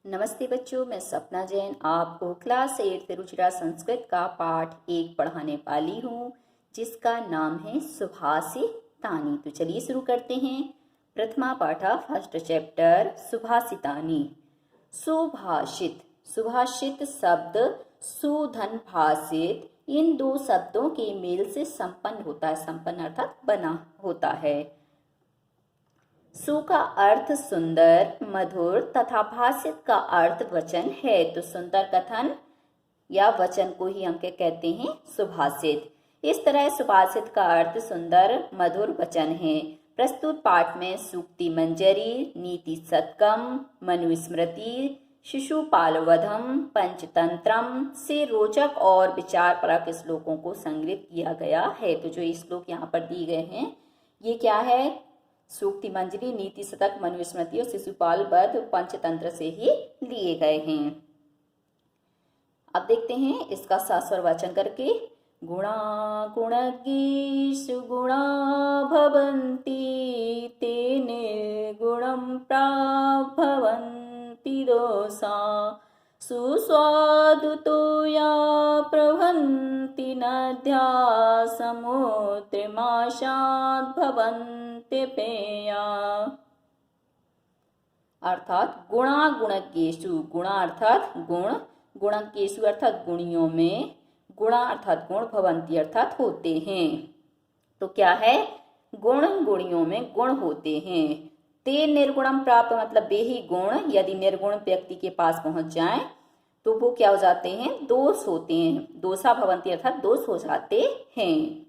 नमस्ते बच्चों, मैं सपना जैन आपको क्लास 8 रुचिरा संस्कृत का पाठ 1 पढ़ाने वाली हूँ, जिसका नाम है सुभाषितानि। तो चलिए शुरू करते हैं। प्रथमा पाठा फर्स्ट चैप्टर सुभाषितानि। सुभाषित, सुभाषित शब्द सुधन भाषित, इन दो शब्दों के मेल से संपन्न होता है। संपन्न अर्थात बना होता है। सु का अर्थ सुंदर, मधुर तथा भाषित का अर्थ वचन है। तो सुंदर कथन या वचन को ही हम क्या कहते हैं? सुभाषित। इस तरह सुभाषित का अर्थ सुंदर मधुर वचन है। प्रस्तुत पाठ में सूक्ति मंजरी, नीति शतकम, मनुस्मृति, शिशुपाल वधम, पंचतंत्रम से रोचक और विचारपरक श्लोकों को संग्रहित किया गया है। तो जो श्लोक यहाँ पर दिए गए हैं ये क्या है? सूक्ति मंजरी, नीति शतक, मनुस्मृति और शिशुपाल वध पंचतंत्र से ही लिए गए हैं। अब देखते हैं इसका सस्वर वाचन करके। गुणा गुणज्ञेषु गुणा भवन्ति, ते निर्गुणं प्राप्नुवन्ति दोषा, सुस्वादुतो या प्रभन्ति नद्या, समुद्रमाशात् भवन्ति पेया। अर्थात गुणा गुणज्ञेषु, गुणा अर्थात गुण, गुणज्ञेषु अर्थात गुणियों में, गुणा अर्थात गुण, भवन्ति अर्थात होते हैं। तो क्या है? गुण गुणियों में गुण होते हैं। ते निर्गुणम प्राप्त मतलब वे ही गुण यदि निर्गुण व्यक्ति के पास पहुंच जाएं तो वो क्या हो जाते हैं? दोष होते हैं। दोषा भवन्ति अर्थात दोष हो जाते हैं।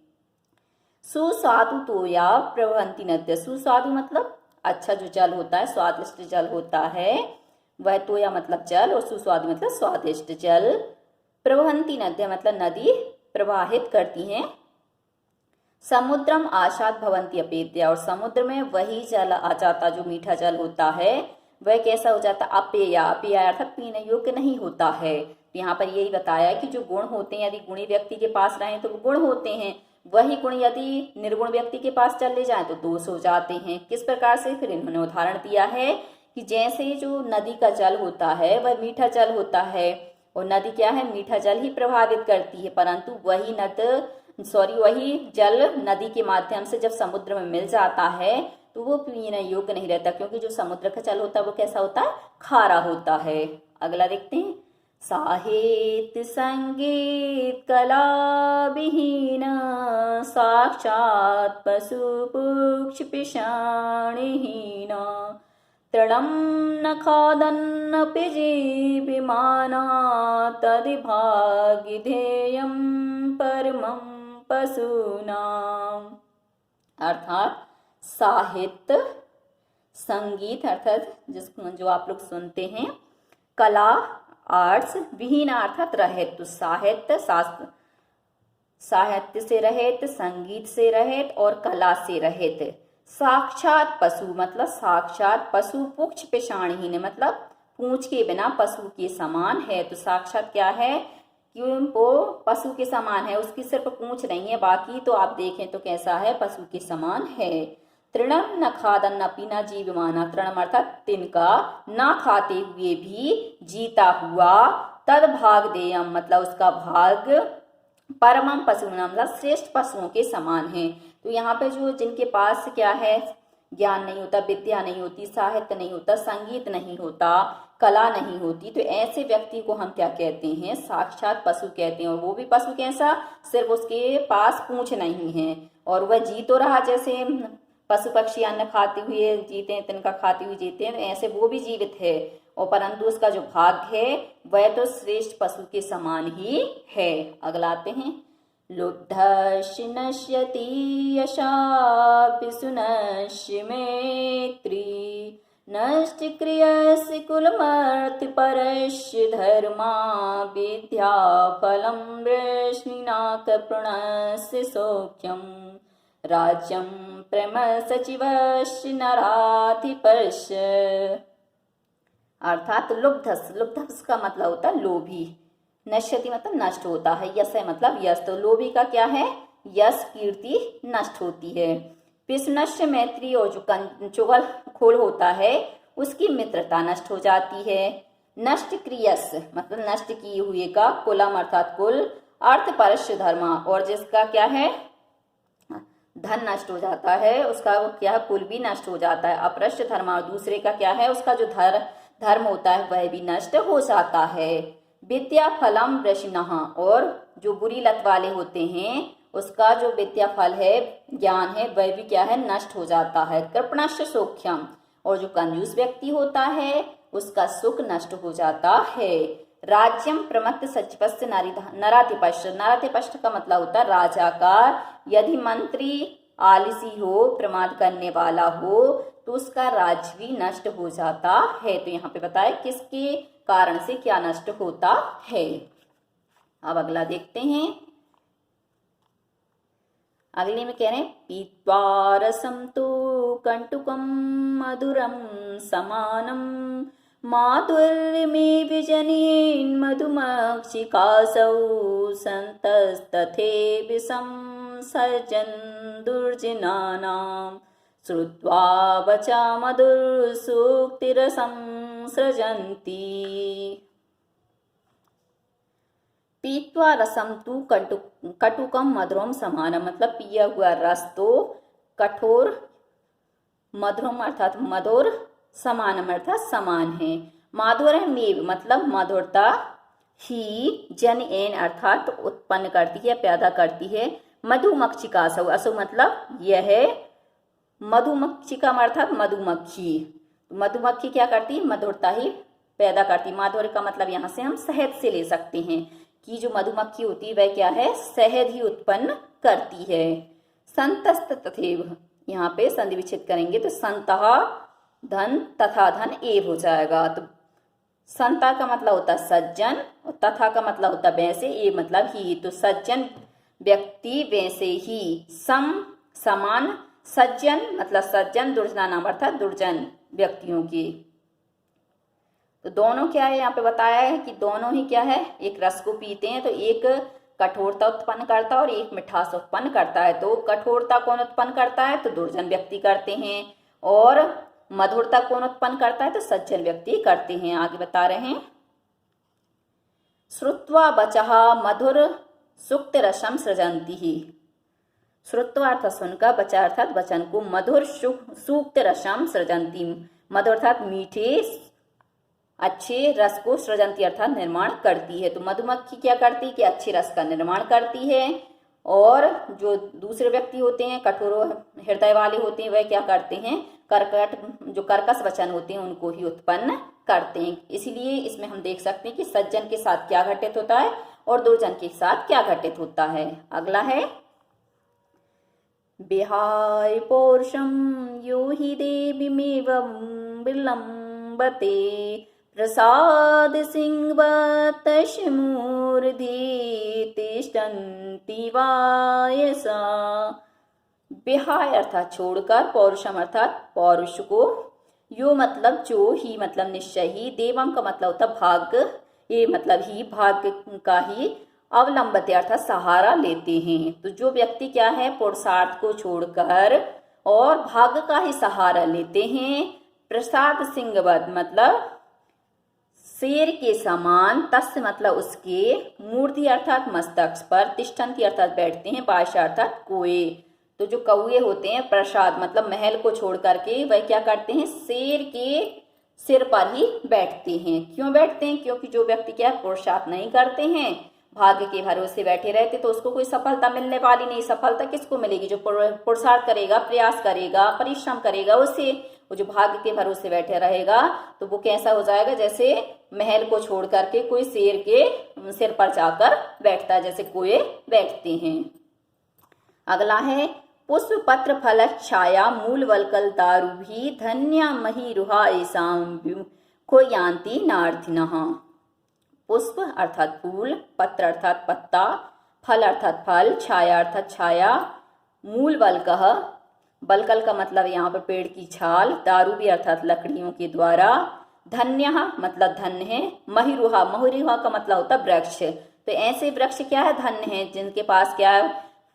सुस्वादु तो या प्रवहन्ति नद्य, सुस्वादु मतलब अच्छा जो जल होता है, स्वादिष्ट जल होता है वह तो या मतलब जल, और सुस्वादु मतलब स्वादिष्ट जल। प्रवहन्ति नद्य मतलब नदी प्रवाहित करती हैं। समुद्रम आशात भवन्ति अपेत्या, और समुद्र में वही जल आ जाता जो मीठा जल होता है वह कैसा हो जाता? अपेया, अपेया अर्थात पीने योग्य नहीं होता है। यहाँ पर यही बताया कि जो गुण होते हैं यदि गुणी व्यक्ति के पास रहें तो वो गुण होते हैं, वही गुण यदि निर्गुण व्यक्ति के पास चले जाएं तो दोष हो जाते हैं। किस प्रकार से? फिर इन्होंने उदाहरण दिया है कि जैसे जो नदी का जल होता है वह मीठा जल होता है, और नदी क्या है? मीठा जल ही प्रभावित करती है, परंतु वही जल नदी के माध्यम से जब समुद्र में मिल जाता है तो वो पीने योग्य नहीं रहता, क्योंकि जो समुद्र का जल होता है वो कैसा होता है? खारा होता है। अगला देखते हैं। साहित्य संगीत कला विहीन, साक्षात पशु पुक्ष पिशाणीहीन, तृणं न खादन्नपि जीविमाना, तद्भाग्यधेयं परमं पशूनाम्। अर्थात साहित्य, संगीत अर्थात जो आप लोग सुनते हैं, कला आर्ट्स, विहीन अर्थात रहित, तो साहित्य शास्त्र, साहित्य से रहित, संगीत से रहित और कला से रहित। साक्षात पशु मतलब साक्षात पशु, पुक्ष पेशाणहीन मतलब पूंछ के बिना पशु के समान है। तो साक्षात क्या है? क्यों वो पशु के समान है, उसकी सिर्फ पूंछ नहीं है, बाकी तो आप देखें तो कैसा है? पशु के समान है। तृणम न खादन न पीना जीवमाना, तृणम अर्थात तिनका, ना खाते हुए भी जीता हुआ, तद भाग देयम मतलब उसका भाग, परमम पशुनाम मतलब श्रेष्ठ पशुओं के समान है। तो यहाँ पे जो जिनके पास क्या है? ज्ञान नहीं होता, विद्या नहीं होती, साहित्य नहीं होता, संगीत नहीं होता, कला नहीं होती, तो ऐसे व्यक्ति को हम क्या कहते हैं? साक्षात पशु कहते हैं। और वो भी पशु कैसा? सिर्फ उसके पास पूंछ नहीं है और वह जी तो रहा, जैसे पशु पक्षी अन्न खाते हुए जीते हैं, तिनका खाते हुए जीते हैं, ऐसे वो भी जीवित है, और परंतु उसका जो भाग्य है वह तो श्रेष्ठ पशु के समान ही है। अगला आते हैं। लुब्धस्य नश्यति यशापि सुनश्य मैत्री, नष्ट क्रियस्य कुलमर्त्य परस्य धर्मा, विद्या फलं वृष्णिनाथ प्रणस्य सौख्यम, राज्यं प्रेम सचिवस्य नराधिपस्य। अर्थात लुब्धस, लुब्धस का मतलब होता है लोभी, नश्यति मतलब नष्ट होता है, यश है मतलब यश, तो लोभी का क्या है? यश कीर्ति नष्ट होती है। पिशुनश्य मैत्री, और जो चुगल खोल होता है उसकी मित्रता नष्ट हो जाती है। नष्ट क्रियस मतलब नष्ट किए हुए का, कुलम अर्थात कुल, अर्थ परस्य धर्म और जिसका क्या है धन नष्ट हो जाता है उसका वो क्या है कुल भी नष्ट हो जाता है। अपरस्य धर्म और दूसरे का क्या है उसका जो धर्म होता है वह भी नष्ट हो जाता है। विद्या फलम वृषिणः और जो बुरी लत वाले होते हैं उसका जो विद्या फल है ज्ञान है वह भी क्या है नष्ट हो जाता है। कृपणस्य सौख्यम और जो कंजूस व्यक्ति होता है उसका सुख नष्ट हो जाता है। राज्यम प्रमत्त सचिवस्य नराधिपश्च, नराधिपश्च का मतलब होता है राजा का यदि मंत्री आलसी हो प्रमाद करने वाला हो तो उसका राज्य भी नष्ट हो जाता है। तो यहाँ पे बताया किसके कारण से क्या नष्ट होता है। अब अगला देखते हैं। अगले में कह रहे हैं पीत्वा रसम तो कंटुकम मधुरम समानम माधुर्यमे विजनेन मधुमक्षिकासौ संतस्तथे विषम सर्जन दुर्जनानां श्रुत्वा वचा मधुरसूक्तिरसं सृजन्ति। पीत्वा रसम तु कटुकम मधुरम समानम मतलब पिया हुआ रस तो कठोर, मधुरम अर्थात मधुर, समानम अर्थात समान है। माधुर्य मेव मतलब मधुरता ही जन एन अर्थात उत्पन्न करती है पैदा करती है। मधुमक्षिका असौ, असौ मतलब यह मधुमक्षिका अर्थात मधुमक्खी, मधुमक्खी क्या करती है मधुरता ही पैदा करती। माधुर्य का मतलब यहाँ से हम शहद से ले सकते हैं कि जो मधुमक्खी होती है वह क्या है शहद ही उत्पन्न करती है। संतस्त तथैव यहाँ पे संधि विच्छेद करेंगे तो संतः धन तथा धन एव हो जाएगा। तो संता का मतलब होता है सज्जन और तथा का मतलब होता है वैसे, ए मतलब ही। तो सज्जन व्यक्ति वैसे ही, सम समान, सज्जन मतलब सज्जन, दुर्जना नाम अर्थात दुर्जन व्यक्तियों की। तो दोनों क्या है यहाँ पे बताया है कि दोनों ही क्या है एक रस को पीते हैं तो एक कठोरता उत्पन्न करता है और एक मिठास उत्पन्न करता है। तो कठोरता कौन उत्पन्न करता है तो दुर्जन व्यक्ति करते हैं और मधुरता कौन उत्पन्न करता है तो सज्जन व्यक्ति करते हैं। आगे बता रहे हैं श्रुत्वा वचः मधुर सुक्त रसम सृजन्ति ही। श्रुत्वा अर्थात सुनकर, वचः अर्थात वचन को, मधुर सूक्त रसम सृजन्ति मधुर अर्थात मीठे अच्छे रस को, सृजन्ति अर्थात निर्माण करती है। तो मधुमक्खी क्या करती है कि अच्छे रस का निर्माण करती है और जो दूसरे व्यक्ति होते हैं कठोर हृदय वाले होते हैं वह क्या करते हैं जो कर्कश वचन होते हैं उनको ही उत्पन्न करते हैं। इसीलिए इसमें हम देख सकते हैं कि सज्जन के साथ क्या घटित होता है और दुर्जन के साथ क्या घटित होता है। अगला है विहाय पौरुषम यो हि देवीमेवं विलंबते प्रसाद सिंहवतस्य मूर्धि तिष्ठन्ति वायसा। विहाय अर्थात छोड़कर, पौरुषम अर्थात पौरुष को, यो मतलब जो, ही मतलब निश्चय ही, देवम का मतलब होता भाग्य, ये मतलब ही भाग्य का ही, अवलंबते अर्थात सहारा लेते हैं। तो जो व्यक्ति क्या है पुरुषार्थ को छोड़कर और भाग्य का ही सहारा लेते हैं। प्रसाद सिंहवत मतलब शेर के समान, तस्य मतलब उसके, मूर्ति अर्थात मस्तक पर, तिष्ठन्ति अर्थात बैठते हैं, पाशा अर्थात कोए। तो जो कौए होते हैं प्रसाद मतलब महल को छोड़ करके वह क्या करते हैं शेर के सिर पर ही बैठते हैं। क्यों बैठते हैं क्योंकि जो व्यक्ति क्या पुरुषार्थ नहीं करते हैं भाग्य के भरोसे बैठे रहते तो उसको कोई सफलता मिलने वाली नहीं। सफलता किसको मिलेगी जो पुरुषार्थ करेगा, प्रयास करेगा, परिश्रम करेगा उसे। वो जो भाग्य के भरोसे बैठे रहेगा तो वो कैसा हो जाएगा जैसे महल को छोड़ करके कोई शेर के सिर पर जाकर बैठता है, जैसे कोए बैठते हैं। अगला है पुष्प पत्र फल छाया मूल वलकल दारु भी धन्य मही रुहा ऐसाम को यान्ति नार्थिनः। पुष्प अर्थात फूल, पत्र अर्थात पत्ता, फल अर्थात फल, छाया अर्थात छाया, मूल वलकह, वलकल का मतलब यहाँ पर पेड़ की छाल, दारू भी अर्थात लकड़ियों के द्वारा, धन्य मतलब धन्य है, महिरुहा, महिरुहा का मतलब होता वृक्ष। तो ऐसे वृक्ष क्या है धन्य है जिनके पास क्या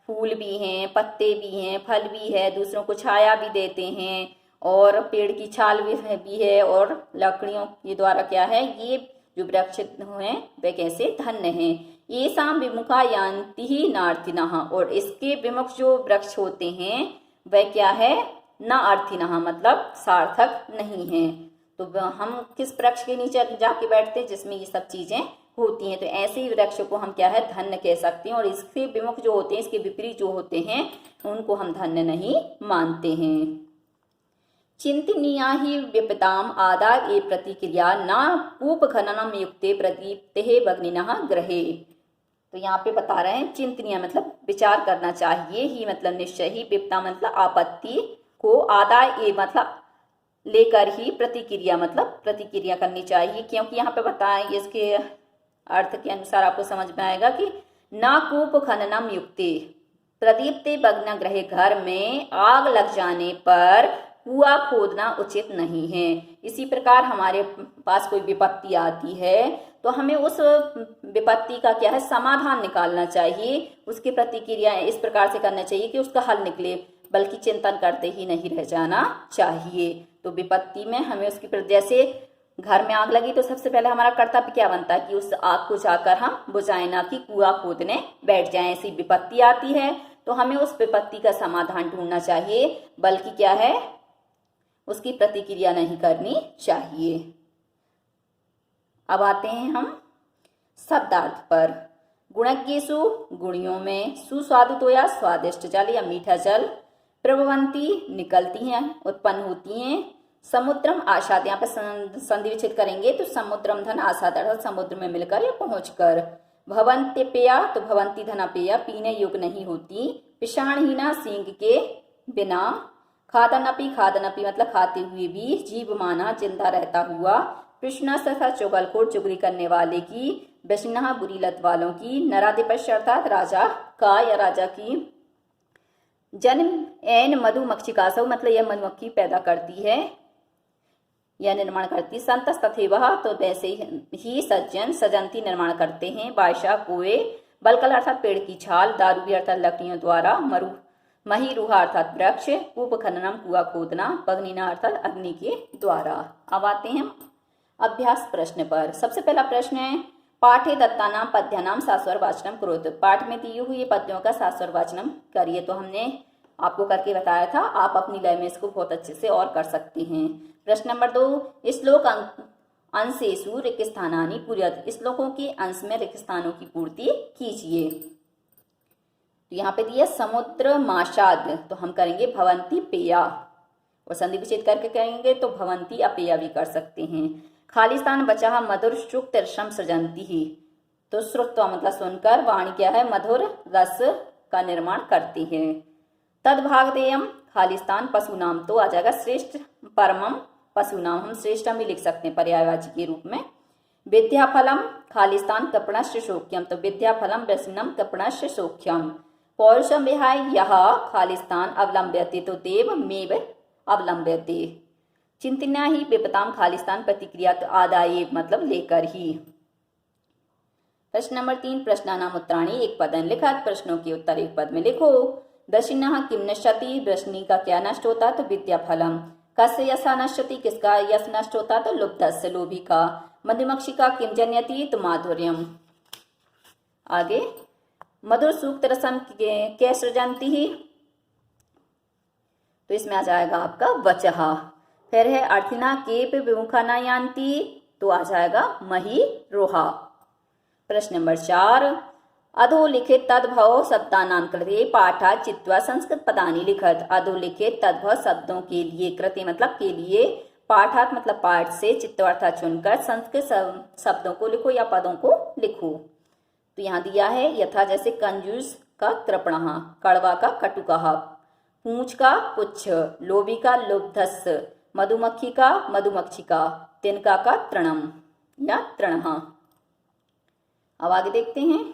फूल भी हैं, पत्ते भी हैं, फल भी है, दूसरों को छाया भी देते हैं और पेड़ की छाल भी है और लकड़ियों के द्वारा क्या है, ये जो वृक्ष हैं वे कैसे धन्य हैं। ये शाम विमुखा यान्ति ही नार्थिनः, और इसके विमुख जो वृक्ष होते हैं वह क्या है, न अर्थिनः मतलब सार्थक नहीं है। तो हम किस वृक्ष के नीचे जाके बैठते हैं जिसमें ये सब चीजें होती हैं, तो ऐसे ही वृक्ष को हम क्या है, धन्य कह सकते हैं। और इसके विमुख जो होते हैं, इसके विपरीत जो होते हैं, उनको हम धन्य नहीं मानते हैं। चिंतनीया ही विपदाम आदा ए प्रतिक्रिया न कूप खननम युक्ते प्रदीप्ते भग्निनः ग्रहे। तो यहाँ पे बता रहे हैं चिंतनीय मतलब विचार करना चाहिए, ही मतलब निश्चय ही, विपदा मतलब आपत्ति को, आदाय ए मतलब लेकर ही, प्रतिक्रिया मतलब प्रतिक्रिया करनी चाहिए। क्योंकि यहाँ पे बताएं, इसके अर्थ के अनुसार आपको समझ में आएगा कि ना कूप खननम युक्ते प्रदीप्ते भग्न ग्रहे, घर में आग लग जाने पर कुआं खोदना उचित नहीं है। इसी प्रकार हमारे पास कोई विपत्ति आती है तो हमें उस विपत्ति का क्या है, समाधान निकालना चाहिए, उसकी प्रतिक्रिया इस प्रकार से करना चाहिए कि उसका हल निकले, बल्कि चिंतन करते ही नहीं रह जाना चाहिए। तो विपत्ति में हमें उसकी, जैसे घर में आग लगी तो सबसे पहले हमारा कर्तव्य क्या बनता है कि उस आग को जाकर हम बुझाएं, ना कि कुआं खोदने बैठ जाएं। ऐसी विपत्ति आती है तो हमें उस विपत्ति का समाधान ढूंढना चाहिए, बल्कि क्या है, उसकी प्रतिक्रिया नहीं करनी चाहिए। अब आते हैं हम शब्दार्थ पर। गुणज्ञेषु गुणियों में, सुस्वादु तो या स्वादिष्ट जल या मीठा जल, प्रभवंती निकलती हैं, उत्पन्न होती हैं। समुद्रम आसाद, यहाँ पे संधि विच्छेद करेंगे तो समुद्रम धन आसाद अर्थात समुद्र में मिलकर या पहुंचकर। भवंत्य पेया, तो भवंती धना पेया पीने योग्य नहीं होती। पिषाणहीना, सींग के बिना। खादनपी, खादनपी मतलब खाते हुए भी। जीव माना, जिंदा रहता हुआ। कृष्णा तथा चुगलखोर, चुगली करने वाले की। बेसिना, बुरी लत वालों की। नराधिपस्य अर्थात राजा का या राजा की। जन्म एन मधुमक्षिका, मतलब यह मधुमक्खी पैदा करती है या निर्माण करती। संतस तथेवः, तो वैसे ही सज्जन सजंती निर्माण करते हैं। बायशा, कुएं। बलकल अर्थात पेड़ की छाल। दारूभी अर्थात लकड़ियों द्वारा। महीरुहा अर्थात वृक्ष। कूप खननम कुआं खोदना। पग्निना अर्थात अग्नि के द्वारा। अब आते हैं अभ्यास प्रश्न पर। सबसे पहला प्रश्न है, पाठे दत्तानाम पद्यानाम सास्वर वाचनम करोतु। पाठ में दिए हुए पद्यों का सास्वर वाचनम करिए। तो हमने आपको करके बताया था, आप अपनी लय में इसको बहुत अच्छे से और कर सकते हैं। प्रश्न नंबर 2, श्लोक अंशेषु रिक्त स्थानानि पूरयतु। श्लोकों के अंश में रिक्त स्थानों की पूर्ति कीजिए। तो यहाँ पे दिया समुद्र माशाद, तो हम करेंगे भवंती पेया, और संधि विच्छेद करके करेंगे तो भवंती अपेया भी कर सकते हैं। खालिस्तान बचा मधुर श्रुत रसम सृजंती ही, तो श्रुत्वा मतलब सुनकर, वाणी क्या है, मधुर रस का निर्माण करती है। तद्भागदेयम खालिस्तान पशुनाम, तो आ जाएगा श्रेष्ठ परमम पशुनाम, हम श्रेष्ठम भी लिख सकते हैं पर्यायवाची के रूप में। विद्याफलम खालिस्तान कपणश्च सौख्यम, तो विद्याफलम व्यसनम कपणश्च सौख्यम। पौरुषम विहाय यह खालिस्तान अवलंब्यते, तो देव मेव अवलंब्यते। चिंतना ही विपताम खालिस्तान प्रतिक्रिया, तो आदाय मतलब लेकर ही। प्रश्न नंबर 3, प्रश्नानाम उत्तराणि एक पदन लिखत, प्रश्नों के उत्तर एक पद में लिखो। दशिना किम नश्यति, वृष्णि का क्या नष्ट होता, तो विद्याफलम। कस्य यशा नश्यति, किसका यश नष्ट होता, तो लुब्धस्य लोभी का। मधुमक्षी का किम जनयति, तो माधुर्यम। आगे मधुर सूक्त रसम के सृजंती ही, तो इसमें आ जाएगा आपका वचहा। फिर है अर्थिना केप विमुखा न यान्ति, तो आ जाएगा मही रोहा। प्रश्न नंबर 4, अधोलिखित तद्भव शब्दानां कृते पाठा चित्वा संस्कृत पदानि लिखत। अधोलिखित तद्भव शब्दों के लिए, कृते मतलब के लिए, पाठात मतलब पाठ से, चित्वार्था चुनकर संस्कृत शब्दों को लिखो या पदों को लिखो। तो यहाँ दिया है यथा, जैसे कंजूस का कृपणः, कड़वा का कटुकः, पूंछ का पुच्छ, लोभी का लुब्धस्य, मधुमक्खी का मधुमक्षिका, तिनका का तृणम या तृणः। अब आगे देखते हैं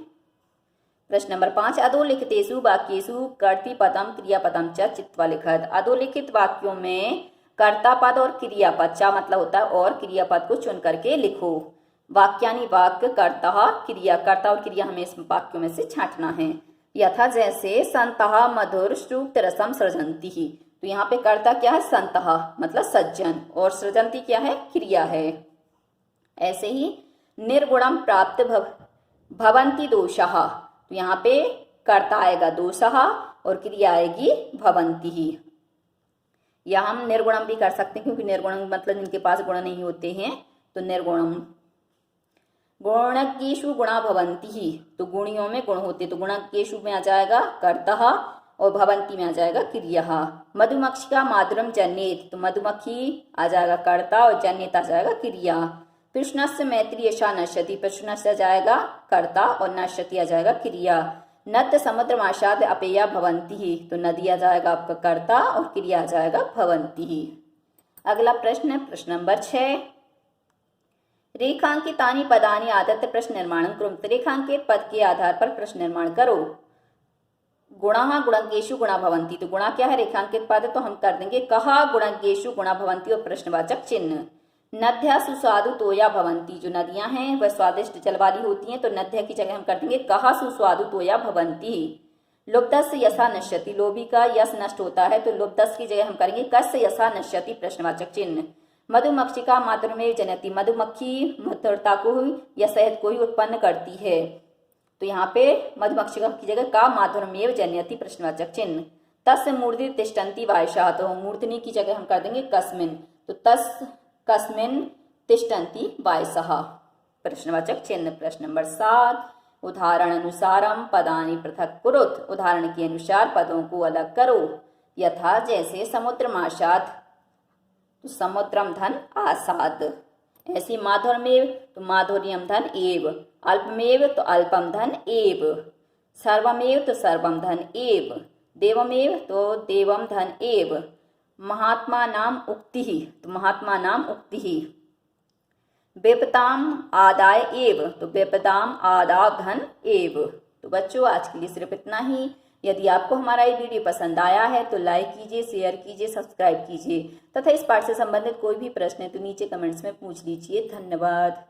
प्रश्न नंबर 5, अधोलिखितेषु वाक्येषु कर्तृपदम क्रियापदम च चित्वा लिखत। अधोलिखित वाक्यों में कर्ता पद और क्रियापद, चा मतलब होता है और, क्रियापद को चुन करके लिखो। वाक्यानि वाक्य कर्ता क्रिया, कर्ता और क्रिया हमें इस वाक्यों में से छांटना है। यथा जैसे संतः मधुर श्रुत रसम सृजंती ही, तो यहाँ पे कर्ता क्या है, संतः मतलब सज्जन, और सृजंती क्या है, क्रिया है। ऐसे ही निर्गुणम प्राप्त भवंती दोषः, तो यहाँ पे कर्ता आएगा दोषः और क्रिया आएगी भवंती ही। या हम निर्गुणम भी कर सकते हैं, क्योंकि निर्गुणम मतलब जिनके पास गुण नहीं होते हैं, तो निर्गुणम। गुणज्ञेषु गुणा भवंती ही, तो गुणियों में गुण होते, तो गुणज्ञेषु में आ जाएगा कर्ता और भवंती में आ जाएगा क्रिया। मधुमक्षिका माधुरम जन्येत, तो मधुमक्खी आ जाएगा कर्ता और जन्येत आ जाएगा क्रिया। कृष्णस्य मैत्री यशा नश्यति, कृष्णस्य आ जाएगा कर्ता और नश्यति आ जाएगा क्रिया। नद समुद्र माशाद अपेया भवंती ही, तो नदी आ जाएगा आपका कर्ता और क्रिया आ जाएगा भवंती ही। अगला प्रश्न है प्रश्न नंबर 6। रेखांकितानि पदानि आदत्य प्रश्न निर्माण कुरुत, रेखांकित पद के आधार पर प्रश्न निर्माण करो। गुणः गुणज्ञेषु गुणा भवंती, तो गुणा क्या है, रेखांकित पद, तो हम कर देंगे कहा गुणज्ञेषु गुणा भवंती और प्रश्नवाचक चिन्ह। नद्या सुस्वादु तोया भवंती, जो नदियां हैं वह स्वादिष्ट जल वाली होती हैं, तो नद्या की जगह हम कर देंगे कहा सुस्वादु तोया भवंती। लुब्धस्य यशा नश्यति, लोभी का यश नष्ट होता है, तो लुब्धस्य की जगह हम करेंगे कस्य यशा नश्यति प्रश्नवाचक चिन्ह। मधुमक्षिका माधुर्यमेव जनयति, मधुमक्खी मधुरता को या शहद को ही उत्पन्न करती है, तो यहाँ पे मधुमक्षिका की जगह का माधुर्यमेव जनयति प्रश्नवाचक चिन्ह। तस्य मूर्धनि तिष्ठन्ति वायशाः, तो मूर्धनि की जगह हम कर देंगे कस्मिन्, तो तस् कस्मिन् तिष्ठन्ति वायसः प्रश्नवाचक चिन्ह। प्रश्न नंबर 7। उदाहरण अनुसारम पदानि पृथक कुरुत, उदाहरण के अनुसार पदों को अलग करो। यथा जैसे समुद्रमाशात्, तो समुद्रम धन आसाद। ऐसी माधुर्यमेव, तो माधुर्यम धन एव। अल्पमेव, तो अल्पम धन एव। सर्वमेव, तो सर्वम धन एव। देवमेव, तो देवम धन एव। महात्मा नाम उक्ति ही, तो महात्मा नाम उक्ति ही। बेपताम आदाय एव, तो बेपताम आदाय धन एव। तो बच्चों आज के लिए सिर्फ इतना ही। यदि आपको हमारा ये वीडियो पसंद आया है तो लाइक कीजिए, शेयर कीजिए, सब्सक्राइब कीजिए तथा इस पाठ से संबंधित कोई भी प्रश्न है तो नीचे कमेंट्स में पूछ लीजिए। धन्यवाद।